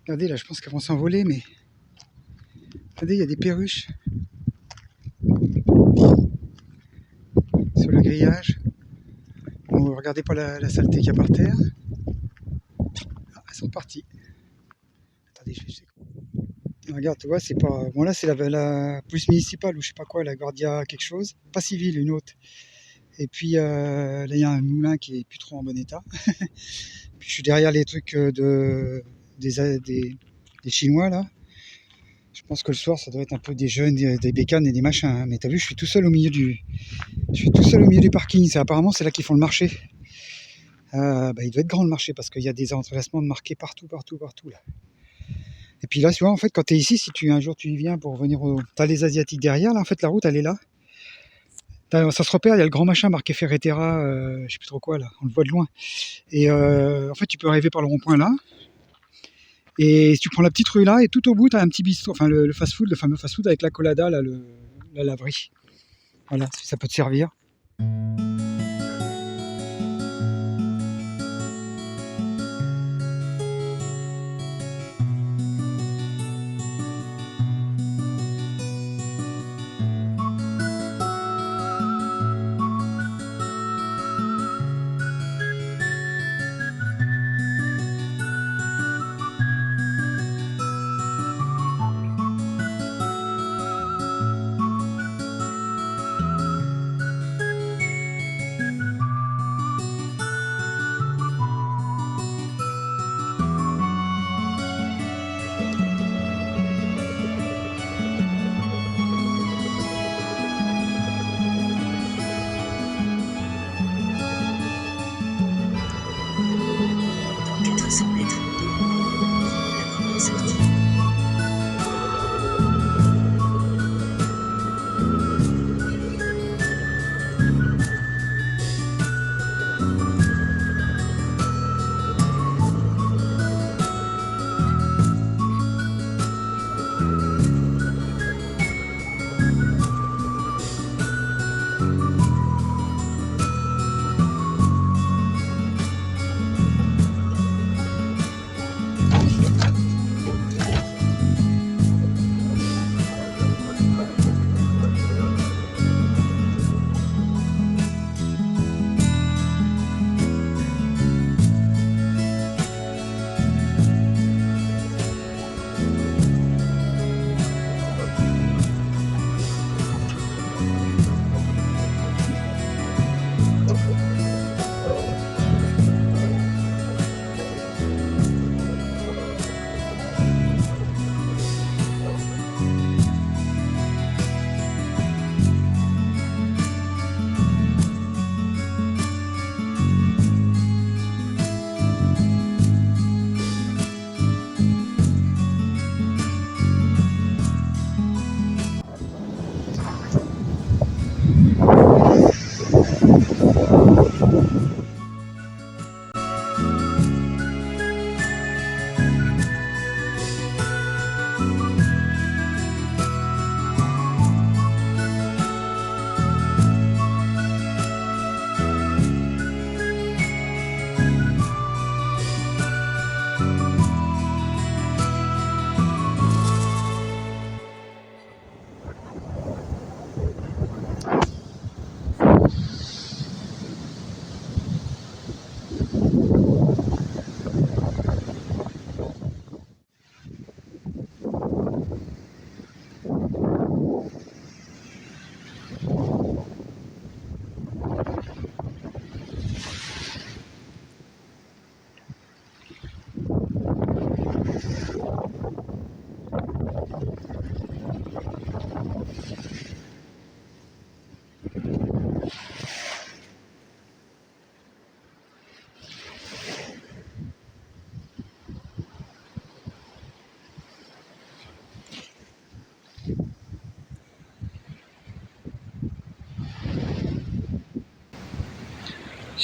Regardez là, je pense qu'elles vont s'envoler, mais regardez, il y a des perruches sur le grillage. Bon, regardez pas la saleté qu'il y a par terre. Ah, elles sont parties. Attendez, je vais... Regarde, tu vois, c'est pas... Bon là, c'est la police municipale ou je sais pas quoi, la Guardia quelque chose. Pas civile, une autre. Et puis là, il y a un moulin qui est plus trop en bon état. Puis je suis derrière les trucs des Chinois là. Je pense que le soir, ça doit être un peu des jeunes, des bécanes et des machins. Hein. Mais t'as vu, je suis tout seul au milieu du parking. Apparemment, c'est là qu'ils font le marché. Bah, il doit être grand le marché parce qu'il y a des entrelacements de marqués partout là. Et puis là, tu vois, en fait, quand t'es ici, si un jour tu y viens pour venir t'as les Asiatiques derrière, là, en fait, la route, elle est là. Ça se repère, il y a le grand machin marqué Ferretera, je sais plus trop quoi, là, on le voit de loin. Et en fait, tu peux arriver par le rond-point là. Et tu prends la petite rue là, et tout au bout, tu as un petit bistrot, enfin le fast-food, le fameux fast-food avec la colada, là, la laverie. Voilà, si ça peut te servir.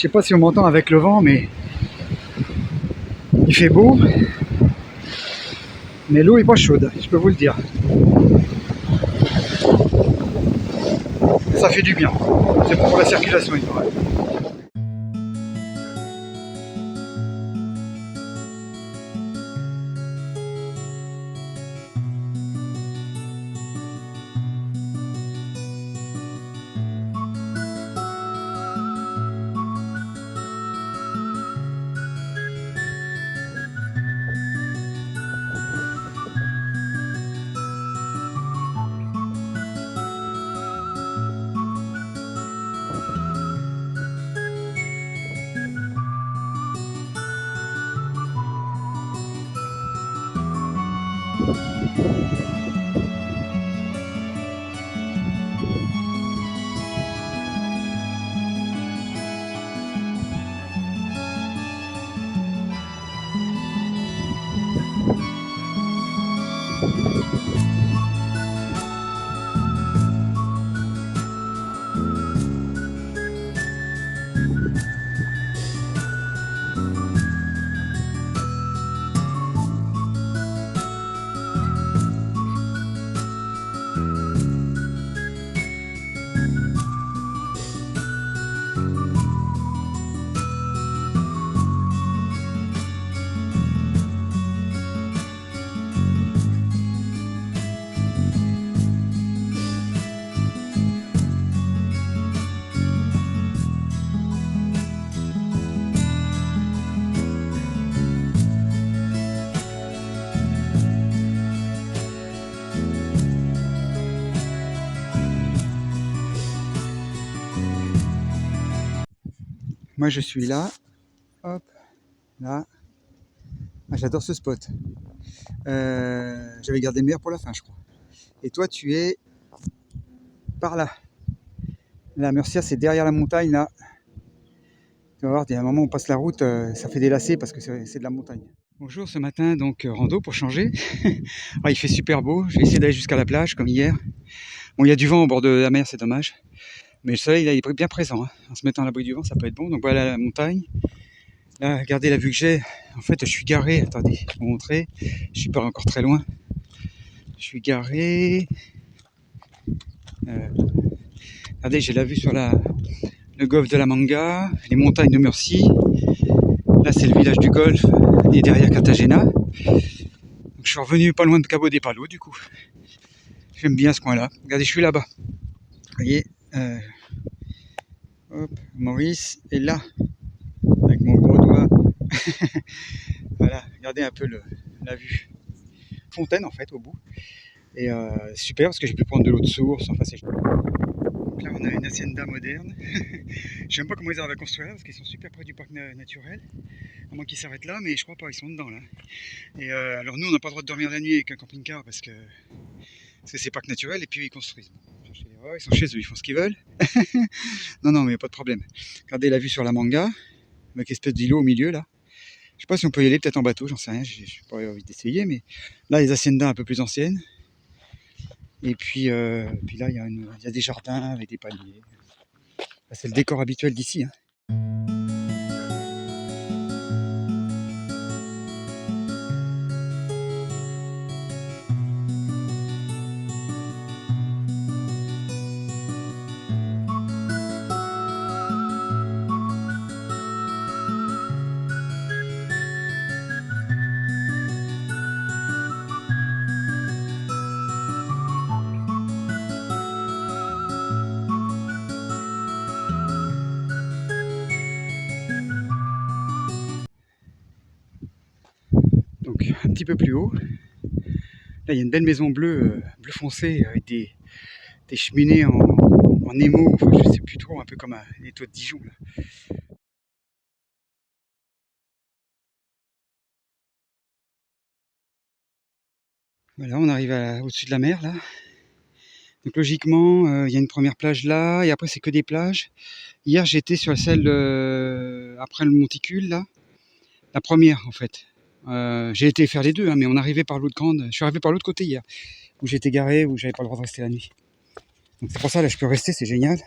Je sais pas si on m'entend avec le vent, mais il fait beau. Mais l'eau est pas chaude, je peux vous le dire. Ça fait du bien. C'est bon pour la circulation, il paraît. Moi je suis là, hop, là. Ah, j'adore ce spot. J'avais gardé le meilleur pour la fin, je crois. Et toi, tu es par là. La Murcia, c'est derrière la montagne, là. Tu vas voir, il y a un moment où on passe la route, ça fait des lacets parce que c'est de la montagne. Bonjour, ce matin, donc rando pour changer. Ah, il fait super beau. Je vais essayer d'aller jusqu'à la plage, comme hier. Bon, il y a du vent au bord de la mer, c'est dommage. Mais le soleil, là, il est bien présent. Hein. En se mettant à l'abri du vent, ça peut être bon. Donc voilà la montagne. Là, regardez la vue que j'ai. En fait, je suis garé. Attendez, je vais vous montrer. Je suis pas encore très loin. Je suis garé. Regardez, j'ai la vue sur le golfe de la Manga, les montagnes de Murcie. Là, c'est le village du golfe et derrière Cartagena. Donc, je suis revenu pas loin de Cabo de Palos, du coup. J'aime bien ce coin-là. Regardez, je suis là-bas. Vous voyez, hop, Maurice est là, avec mon gros doigt. Voilà, regardez un peu la vue. Fontaine, en fait, au bout. Et super, parce que j'ai pu prendre de l'eau de source. Enfin, c'est... Donc là, on a une hacienda moderne. Je sais même pas comment ils arrivent à construire là, parce qu'ils sont super près du parc naturel. À moins qu'ils s'arrêtent là, mais je crois pas, ils sont dedans là. Et alors nous, on n'a pas le droit de dormir la nuit avec un camping-car parce que c'est parc naturel et puis ils construisent. Bon, ils sont chez eux, ils font ce qu'ils veulent. Non, mais pas de problème. Regardez la vue sur la Manga, avec espèce d'îlot au milieu là. Je sais pas si on peut y aller, peut-être en bateau, j'en sais rien, j'ai pas envie d'essayer, mais là, les haciendas un peu plus anciennes. Et puis là, il y a des jardins avec des palmiers. C'est le décor habituel d'ici. Hein. Donc un petit peu plus haut, là il y a une belle maison bleue, bleu foncé avec des cheminées en émaux, enfin, je sais plus trop, un peu comme les toits de Dijon. Là. Voilà, on arrive au-dessus de la mer là. Donc logiquement, il y a une première plage là, et après c'est que des plages. Hier j'étais sur celle après le monticule là, la première en fait. J'ai été faire les deux, hein, mais on arrivait par l'autre grande. Je suis arrivé par l'autre côté hier, où j'étais garé, où j'avais pas le droit de rester la nuit. Donc c'est pour ça là je peux rester, c'est génial.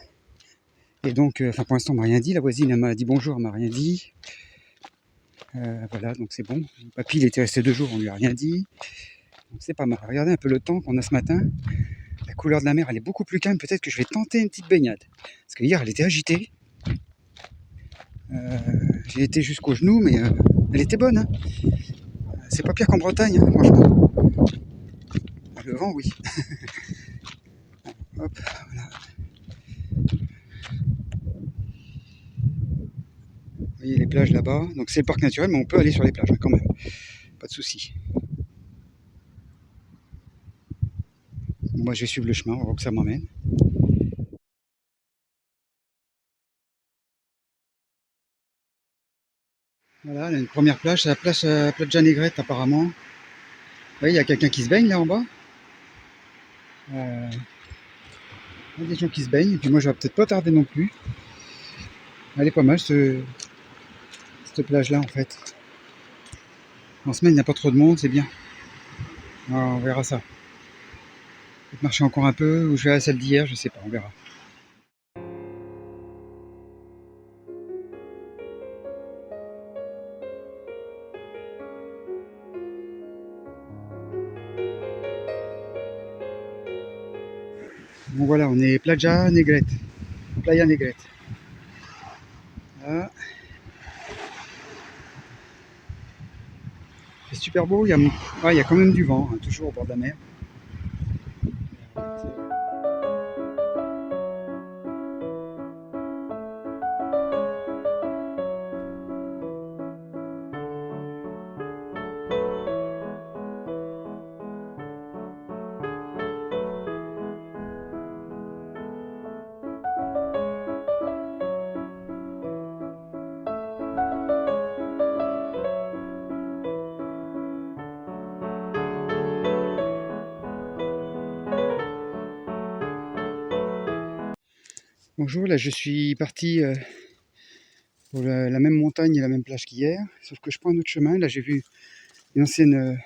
Et donc, pour l'instant, on m'a rien dit. La voisine, elle m'a dit bonjour, elle m'a rien dit. Voilà, donc c'est bon. Papy, il était resté 2 jours, on lui a rien dit. Donc c'est pas mal. Regardez un peu le temps qu'on a ce matin. La couleur de la mer, elle est beaucoup plus calme. Peut-être que je vais tenter une petite baignade. Parce que hier, elle était agitée. J'ai été jusqu'aux genoux, mais elle était bonne. Hein. C'est pas pire qu'en Bretagne, hein, franchement. Le vent, oui. Hop, voilà. Vous voyez les plages là-bas. Donc c'est le parc naturel, mais on peut aller sur les plages hein, quand même. Pas de souci. Bon, moi, je vais suivre le chemin, on va voir où ça m'emmène. Voilà, une première plage, c'est la plage Playa Negrette apparemment. Vous voyez, il y a quelqu'un qui se baigne là en bas. Il y a des gens qui se baignent, et puis moi je vais peut-être pas tarder non plus. Elle est pas mal cette plage là en fait. En semaine il n'y a pas trop de monde, c'est bien. Alors, on verra ça. Peut-être marcher encore un peu, ou je vais à celle d'hier, je sais pas, on verra. Bon voilà, on est Playa Negrette. Playa Negrette. Là. C'est super beau, il y a quand même du vent, hein, toujours au bord de la mer. Bonjour, là je suis parti pour la même montagne et la même plage qu'hier, sauf que je prends un autre chemin. Là j'ai vu une ancienne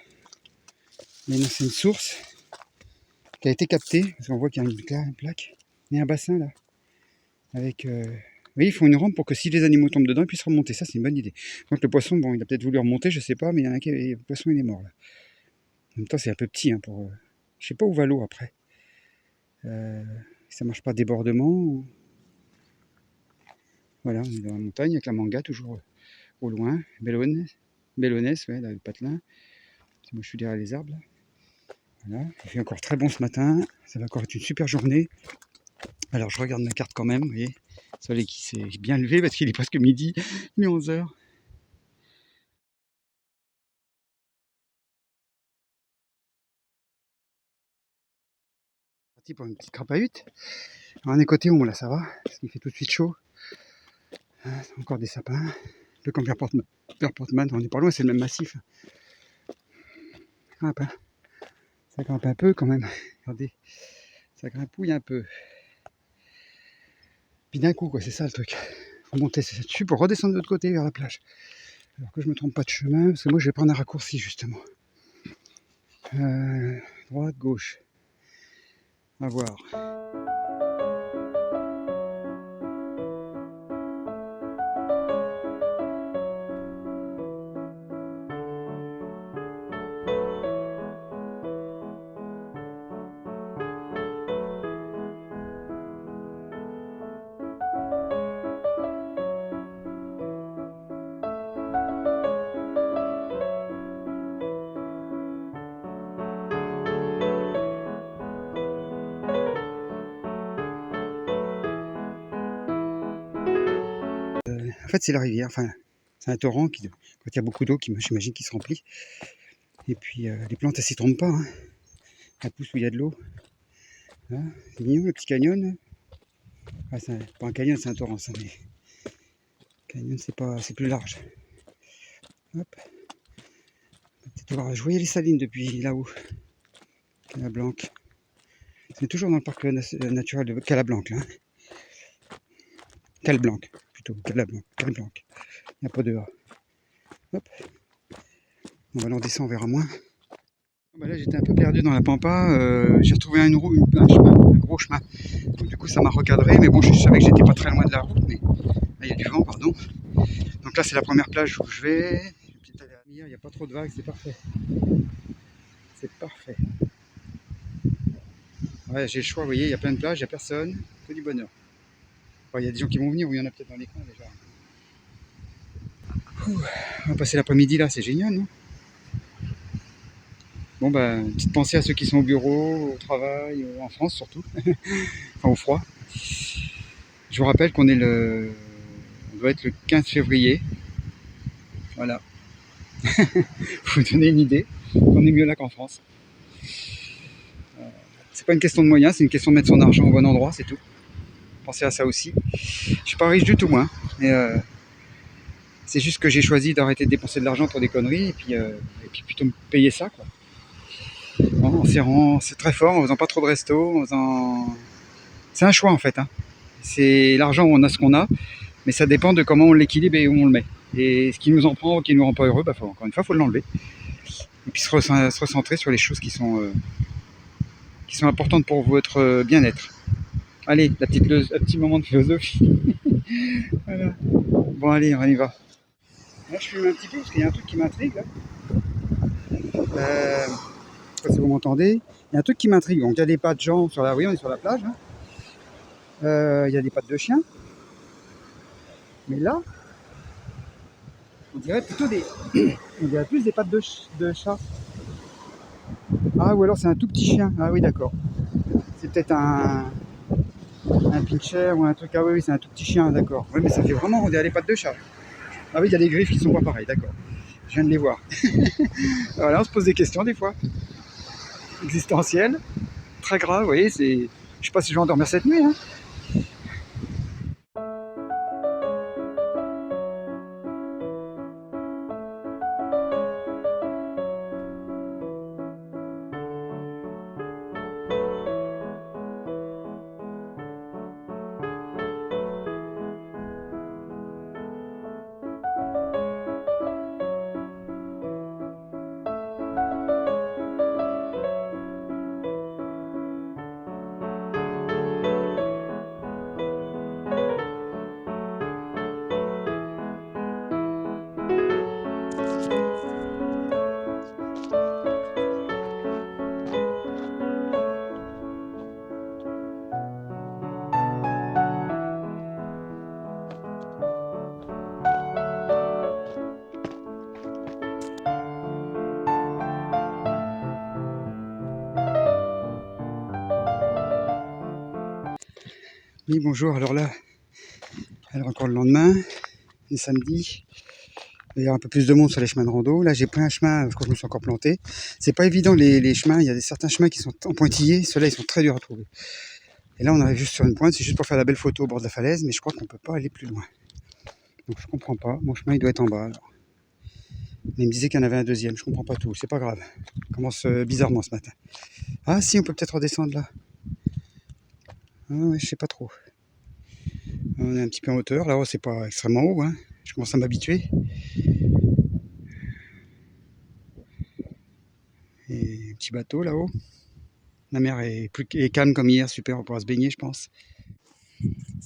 source qui a été captée, parce qu'on voit qu'il y a une plaque, et un bassin là, avec... Oui, ils font une rampe pour que si les animaux tombent dedans, ils puissent remonter. Ça, c'est une bonne idée. Donc le poisson, bon, il a peut-être voulu remonter, je sais pas, mais il y en a le poisson, il est mort là. En même temps, c'est un peu petit pour... je sais pas où va l'eau après. Ça marche pas débordement ou... Voilà, on est dans la montagne avec la manga toujours au loin. Bellonès, ouais, là, le patelin. Moi, je suis derrière les arbres. Là. Voilà, il fait encore très bon ce matin. Ça va encore être une super journée. Alors, je regarde ma carte quand même. Vous voyez, le soleil qui s'est bien levé parce qu'il est presque midi. Il est 11h. Parti pour une petite crapahute. Alors, on est côté ombre là, ça va. Parce qu'il fait tout de suite chaud. Encore des sapins. Un peu comme vers Portman. On est pas loin, c'est le même massif. Ça grimpe un peu quand même. Regardez. Ça grimpouille un peu. Puis d'un coup, quoi, c'est ça le truc. Faut monter dessus pour redescendre de l'autre côté vers la plage. Alors que je me trompe pas de chemin, parce que moi je vais prendre un raccourci justement. Droite, gauche. À voir. En fait, c'est la rivière. Enfin, c'est un torrent qui, quand il y a beaucoup d'eau, j'imagine qu'il se remplit. Et puis, les plantes, elles s'y trompent pas. Hein. Elles poussent où il y a de l'eau. Là, c'est mignon, le petit canyon. Ah, c'est pas un canyon, c'est un torrent, ça. Mais canyon, c'est plus large. Hop. Je voyais les salines depuis là-haut. Calablanc. C'est toujours dans le parc naturel de Calablanc, là. Calblanc, plutôt. Calablanc. Il n'y a pas de A. Hop. On va l'en descendre, on verra moins. Bah là, j'étais un peu perdu dans la pampa. J'ai retrouvé un chemin, un gros chemin. Donc, du coup, coup ça m'a recadré, mais bon je savais que j'étais pas très loin de la route, mais là il y a du vent, pardon. Donc là c'est la première plage où je vais. Il n'y a pas trop de vagues, c'est parfait. C'est parfait. Ouais, j'ai le choix, vous voyez, il y a plein de plages, il n'y a personne, que du bonheur. Enfin, il y a des gens qui vont venir, ou il y en a peut-être dans les coins déjà. Ouh, on va passer l'après-midi là, c'est génial, non? Bon, bah, petite pensée à ceux qui sont au bureau, au travail, en France surtout, enfin au froid. Je vous rappelle qu'on est on doit être le 15 février. Voilà. Pour vous donner une idée, on est mieux là qu'en France. C'est pas une question de moyens, c'est une question de mettre son argent au bon endroit, c'est tout. Pensez à ça aussi. Je suis pas riche du tout, moi, mais c'est juste que j'ai choisi d'arrêter de dépenser de l'argent pour des conneries et puis plutôt me payer ça, quoi. En serrant, c'est très fort, en faisant pas trop de resto, c'est un choix en fait. Hein. C'est l'argent, on a ce qu'on a, mais ça dépend de comment on l'équilibre et où on le met. Et ce qui nous en prend ou qui nous rend pas heureux, bah encore une fois, faut l'enlever. Et puis se recentrer sur les choses qui sont importantes pour votre bien-être. Allez, le petit moment de philosophie. Voilà. Bon allez, on y va. Là je fume un petit peu parce qu'il y a un truc qui m'intrigue là. Je sais pas si vous m'entendez. Il y a un truc qui m'intrigue. Donc il y a des pas de gens sur la rue, on est sur la plage. Hein. Il y a des pattes de chien. Mais là, on dirait plutôt on dirait plus des pattes de chat. Ah, ou alors c'est un tout petit chien. Ah oui, d'accord. C'est peut-être un pincher ou un truc. Ah oui, c'est un tout petit chien, d'accord. Oui, mais ça fait vraiment, on dirait des pattes de chat. Ah oui, il y a des griffes qui sont pas pareilles, d'accord. Je viens de les voir. Voilà, on se pose des questions des fois. Existentielles. Très grave, vous voyez, c'est... Je sais pas si je vais endormir cette nuit, hein. Oui, bonjour, alors là, encore le lendemain, le samedi, il y a un peu plus de monde sur les chemins de rando. Là, j'ai pris un chemin, quand je me suis encore planté. C'est pas évident les chemins, il y a certains chemins qui sont en pointillés, ceux-là, ils sont très durs à trouver. Et là, on arrive juste sur une pointe, c'est juste pour faire la belle photo au bord de la falaise, mais je crois qu'on peut pas aller plus loin. Donc je comprends pas, mon chemin, il doit être en bas, alors. Mais il me disait qu'il y en avait un deuxième, je comprends pas tout, c'est pas grave. Ça commence bizarrement ce matin. Ah si, on peut peut-être redescendre là. Ah ouais, je sais pas trop. On est un petit peu en hauteur, là-haut c'est pas extrêmement haut, hein. Je commence à m'habituer. Et un petit bateau là-haut. La mer est calme comme hier, super, on pourra se baigner je pense.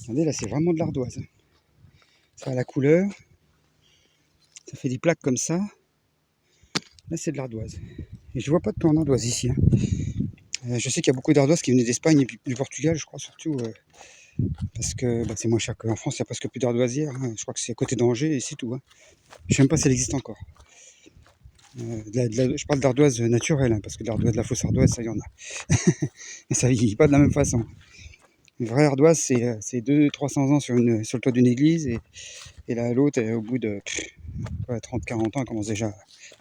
Regardez, là c'est vraiment de l'ardoise. Ça a la couleur. Ça fait des plaques comme ça. Là c'est de l'ardoise. Et je vois pas de plan d'ardoise ici. Hein. Je sais qu'il y a beaucoup d'ardoises qui venaient d'Espagne et puis du Portugal, je crois surtout. Parce que c'est moins cher qu'en France, il n'y a presque plus d'ardoisières. Hein. Je crois que c'est à côté d'Angers et c'est tout. Hein. Je ne sais même pas si elle existe encore. Je parle d'ardoise naturelle, hein, parce que l'ardoise de la fausse ardoise, ça y en a. Et ça ne vieillit pas de la même façon. Une vraie ardoise, c'est 200-300 ans sur le toit d'une église. Et là, l'autre, au bout de 30-40 ans, elle commence déjà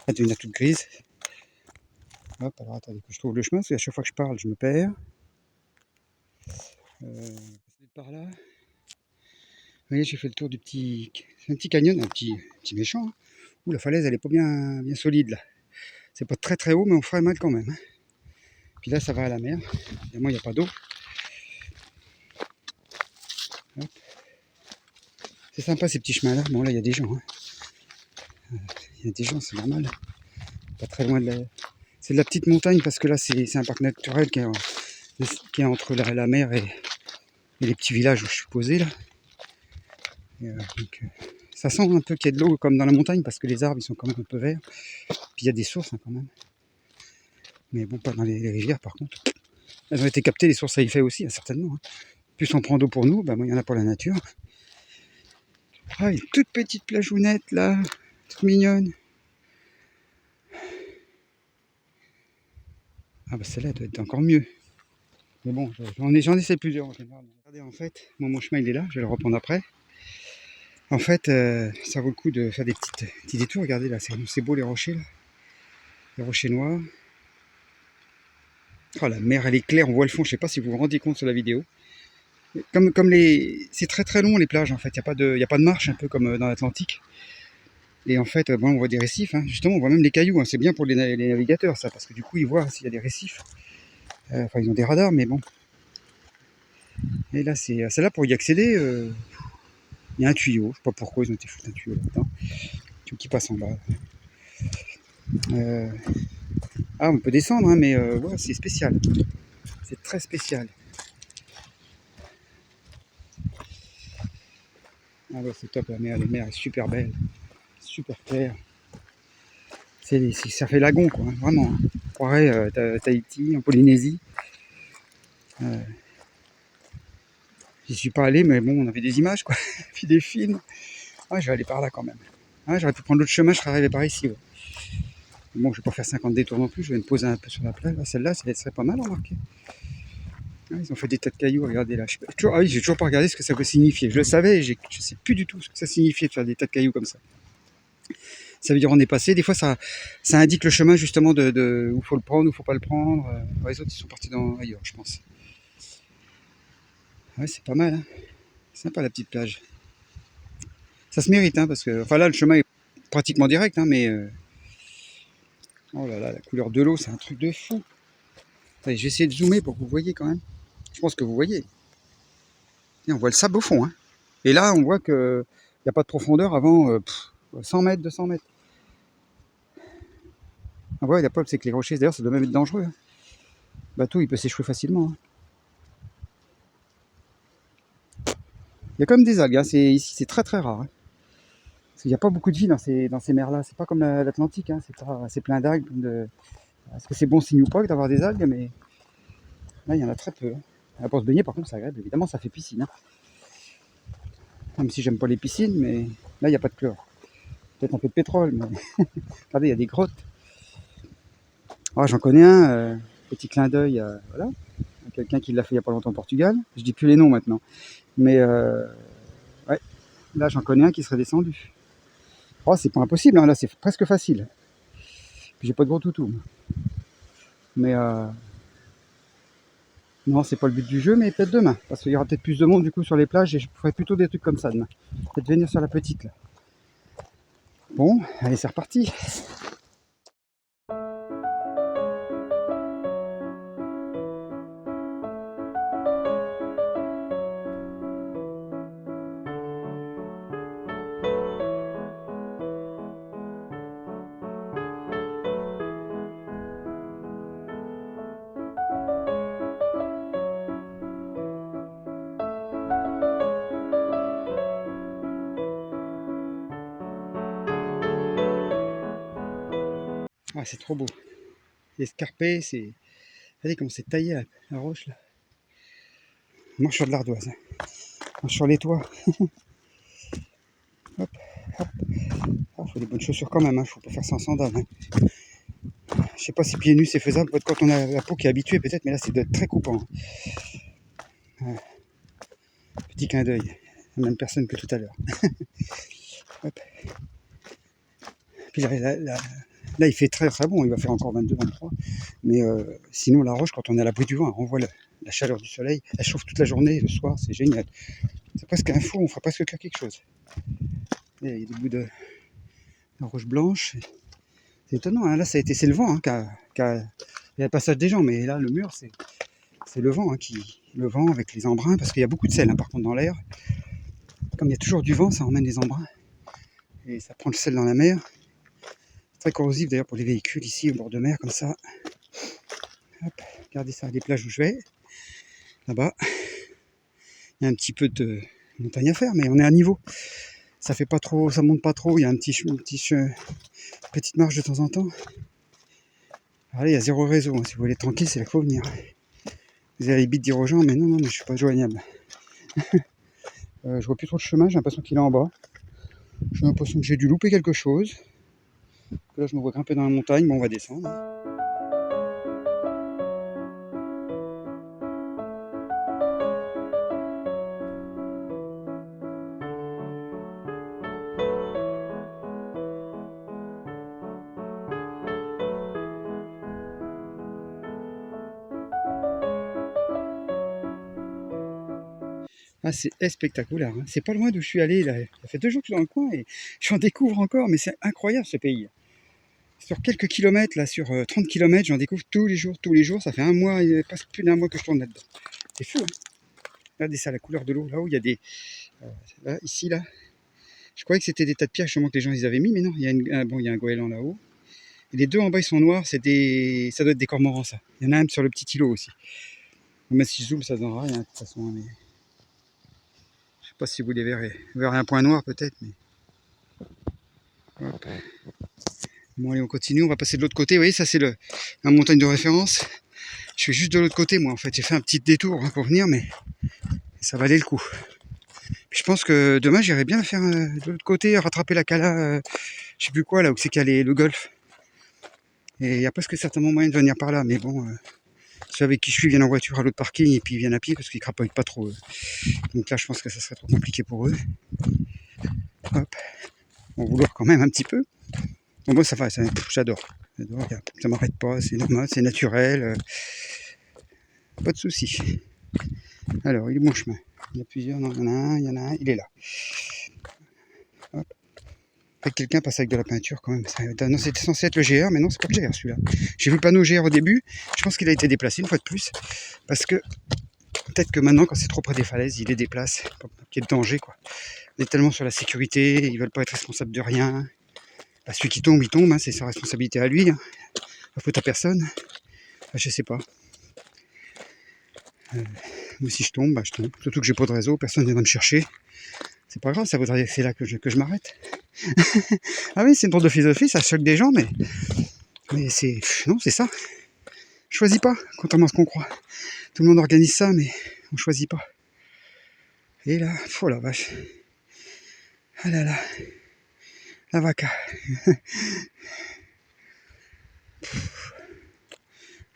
à devenir toute grise. Hop, alors attendez que je trouve le chemin, parce qu'à chaque fois que je parle, je me perds. Par là. Vous voyez, j'ai fait le tour du un petit canyon, un petit méchant. Hein. Ouh, la falaise, elle est pas bien solide là. C'est pas très très haut, mais on ferait mal quand même. Hein. Puis là, ça va à la mer. Évidemment, il n'y a pas d'eau. C'est sympa ces petits chemins là. Bon, là, il y a des gens. Hein. Il y a des gens, c'est normal. Pas très loin de la. C'est de la petite montagne parce que là, c'est un parc naturel qui est entre la mer et et les petits villages où je suis posé là. Donc, ça sent un peu qu'il y a de l'eau comme dans la montagne parce que les arbres ils sont quand même un peu verts. Puis il y a des sources hein, quand même. Mais bon, pas dans les rivières par contre. Elles ont été captées, les sources à effet aussi, hein, certainement. Hein. Plus on prend d'eau pour nous, bah, moins il y en a pour la nature. Ah, une toute petite plageounette là, toute mignonne. Ah bah celle-là doit être encore mieux. Mais bon, j'en essaie plusieurs en général. Regardez, en fait, mon chemin il est là, je vais le reprendre après. En fait, ça vaut le coup de faire des petits détours. Regardez là, c'est beau les rochers là. Les rochers noirs. Oh, la mer elle est claire, on voit le fond, je sais pas si vous vous rendez compte sur la vidéo. C'est très très long les plages en fait, il n'y a pas de marche un peu comme dans l'Atlantique. Et en fait, bon, on voit des récifs, hein. Justement on voit même les cailloux, hein. C'est bien pour les navigateurs ça, parce que du coup ils voient s'il y a des récifs. Enfin ils ont des radars mais bon. Et là c'est là pour y accéder, il y a un tuyau, je sais pas pourquoi ils ont été foutre un tuyau là-dedans. Tuyau qui passe en bas. Ah on peut descendre hein, mais ouais, c'est spécial. C'est très spécial. Ah ouais c'est top, la mer est super belle, super claire. Ça fait lagon quoi, hein, vraiment. Hein. On croirait Tahiti, en Polynésie. J'y suis pas allé, mais bon, on avait des images quoi, puis des films. Ah, je vais aller par là quand même. Ah, j'aurais pu prendre l'autre chemin, je serais arrivé par ici. Ouais. Bon, je vais pas faire 50 détours non plus, je vais me poser un peu sur la plage. Ah, celle-là, ça serait pas mal remarqué. Ah, ils ont fait des tas de cailloux, regardez là. Ah oui, j'ai toujours pas regardé ce que ça peut signifier. Je le savais, je sais plus du tout ce que ça signifiait de faire des tas de cailloux comme ça. Ça veut dire on est passé. Des fois, ça indique le chemin justement où il faut le prendre, où il faut pas le prendre. Les autres, ils sont partis ailleurs, je pense. Ouais, c'est pas mal. Hein. Sympa la petite plage. Ça se mérite, hein, parce que, enfin là, le chemin est pratiquement direct, hein, mais oh là là, la couleur de l'eau, c'est un truc de fou. Allez, je vais essayer de zoomer pour que vous voyez quand même. Je pense que vous voyez. Et on voit le sable au fond, hein. Et là, on voit que il n'y a pas de profondeur avant 100 mètres, 200 mètres. On voit, il n'y a pas, c'est que les rochers, d'ailleurs, ça doit même être dangereux. Hein. Le bateau, il peut s'échouer facilement. Hein. Il y a quand même des algues. Hein. Ici, c'est très très rare. Hein. Parce qu'il n'y a pas beaucoup de vie dans ces mers-là. C'est pas comme l'Atlantique. Hein. C'est plein d'algues. Est-ce que c'est bon signe ou pas d'avoir des algues? Mais là, il y en a très peu. Hein. Pour se baigner, par contre, c'est agréable. Évidemment, ça fait piscine. Hein. Même si j'aime pas les piscines, mais là, il n'y a pas de chlore. Peut-être un peu de pétrole, mais regardez, il y a des grottes. Ah, j'en connais un, petit clin d'œil à voilà, quelqu'un qui l'a fait il n'y a pas longtemps au Portugal. Je dis plus les noms maintenant. Mais ouais, là, j'en connais un qui serait descendu. Oh, c'est pas impossible, hein, là, c'est presque facile. Puis j'ai pas de gros toutous. Mais non, c'est pas le but du jeu, mais peut-être demain. Parce qu'il y aura peut-être plus de monde du coup sur les plages et je ferai plutôt des trucs comme ça demain. Peut-être venir sur la petite là. Bon, allez, c'est reparti. Ah, c'est trop beau. Escarpé, c'est. Regardez comment c'est taillé la roche là. On marche sur de l'ardoise. Hein. On marche sur les toits. Hop, hop. Ah, faut des bonnes chaussures quand même, hein. Faut pas faire ça en sandales. Hein. Je sais pas si pieds nus c'est faisable. Quand on a la peau qui est habituée peut-être, mais là c'est très coupant. Ouais. Petit clin d'œil. La même personne que tout à l'heure. Hop. Puis là, il fait très très bon. Il va faire encore 22, 23. Mais sinon, la roche, quand on est à l'abri du vent, elle renvoie la chaleur du soleil. Elle chauffe toute la journée. Le soir, c'est génial. C'est presque un four. On fera presque cuire quelque chose. Et il y a des bouts de roche blanche. C'est étonnant. Hein. Là, c'est le vent. Hein, il y a le passage des gens. Mais là, le mur, c'est le vent. Hein, le vent avec les embruns. Parce qu'il y a beaucoup de sel, hein, par contre, dans l'air. Comme il y a toujours du vent, ça emmène des embruns. Et ça prend le sel dans la mer. Très corrosif d'ailleurs pour les véhicules ici au bord de mer comme ça. Hop, regardez ça, les plages où je vais. Là-bas, Il y a un petit peu de montagne à faire, mais on est à niveau. Ça fait pas trop, ça monte pas trop. Il y a une petite marche de temps en temps. Alors là, il y a zéro réseau. Si vous voulez tranquille, c'est là qu'il faut venir. Vous avez vite dire aux gens, mais non, mais je suis pas joignable. Je vois plus trop de chemin. J'ai l'impression qu'il est en bas. J'ai l'impression que j'ai dû louper quelque chose. Là, je me vois grimper dans la montagne. Bon, on va descendre. Ah, c'est spectaculaire. Hein. C'est pas loin d'où je suis allé. Là. Ça fait 2 jours que je suis dans le coin et j'en découvre encore. Mais c'est incroyable ce pays. Sur quelques kilomètres, là, sur 30 kilomètres, j'en découvre tous les jours, tous les jours. Ça fait un mois, presque plus d'un mois que je tourne là-dedans. C'est fou, hein. Regardez ça, la couleur de l'eau. Là où il y a des... là, ici, là. Je croyais que c'était des tas de pierres justement que les gens ils avaient mis, mais non, il y a un goéland là-haut. Et les deux en bas, ils sont noirs. Ça doit être des cormorans, ça. Il y en a un sur le petit îlot aussi. Mais si je zoome, ça donnera rien, de toute façon. Mais... je sais pas si vous les verrez. Vous verrez un point noir peut-être, mais... hop. Bon, allez, on continue. On va passer de l'autre côté. Vous voyez, ça, c'est la montagne de référence. Je suis juste de l'autre côté, moi, en fait. J'ai fait un petit détour pour venir, mais ça valait le coup. Puis je pense que demain, j'irai bien faire de l'autre côté, rattraper la cala, je sais plus quoi, là où c'est calé le golf. Et il y a presque certainement moyen de venir par là, mais bon, ceux avec qui je suis viennent en voiture à l'autre parking et puis ils viennent à pied parce qu'ils crapaillent pas trop. Donc là, je pense que ça serait trop compliqué pour eux. Hop, on vouloir quand même un petit peu. Bon, moi, ça va, j'adore. Ça m'arrête pas, c'est normal, c'est naturel. Pas de soucis. Alors, il est mon chemin. Il y a plusieurs, non, il y en a un, il est là. Hop. Quelqu'un passe avec de la peinture quand même. Non, c'était censé être le GR, mais non, c'est pas le GR celui-là. J'ai vu le panneau GR au début. Je pense qu'il a été déplacé une fois de plus. Parce que peut-être que maintenant, quand c'est trop près des falaises, il les déplace. Pour qu'il y ait de danger, quoi. On est tellement sur la sécurité, ils veulent pas être responsables de rien. Bah, celui qui tombe, il tombe, hein, c'est sa responsabilité à lui. Hein. Pas faute à personne. Bah, je sais pas. Moi, si je tombe, bah, je tombe. Surtout que j'ai pas de réseau, personne ne viendra me chercher. C'est pas grave, ça voudrait dire que c'est là que je m'arrête. Ah oui, c'est une drôle de philosophie, ça choque des gens, mais c'est... non, c'est ça. Je choisis pas, contrairement à ce qu'on croit. Tout le monde organise ça, mais on choisit pas. Et là, oh la vache. Ah là là. La vaca.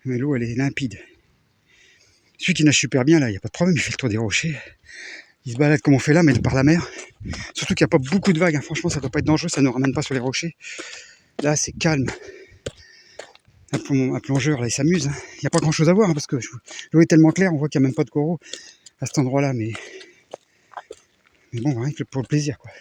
Mais l'eau, elle est limpide. Celui qui nage super bien, là, il n'y a pas de problème, il fait le tour des rochers. Il se balade comme on fait là, mais par la mer. Surtout qu'il n'y a pas beaucoup de vagues. Hein. Franchement, ça ne doit pas être dangereux, ça ne nous ramène pas sur les rochers. Là, c'est calme. Un plongeur, là, il s'amuse. Hein. Il n'y a pas grand-chose à voir, hein, parce que l'eau est tellement claire, on voit qu'il n'y a même pas de coraux à cet endroit-là. Mais bon, rien que pour le plaisir, quoi.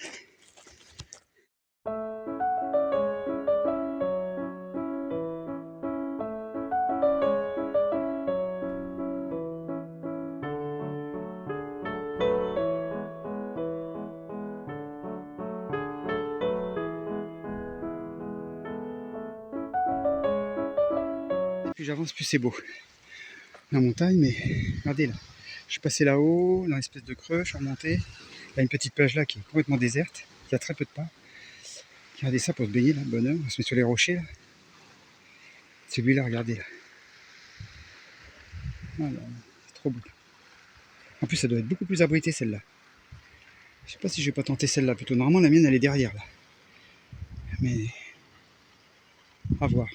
Plus j'avance, plus c'est beau. La montagne, mais regardez là. Je suis passé là-haut, dans l'espèce de creux, je suis remonté. Il y a une petite plage là qui est complètement déserte, qui a très peu de pas. Regardez ça pour se baigner là, bonheur. On se met sur les rochers là. Celui-là, regardez là. Voilà, c'est trop beau. En plus, ça doit être beaucoup plus abrité celle-là. Je sais pas si je vais pas tenter celle-là plutôt. Normalement, la mienne elle est derrière là. Mais à voir.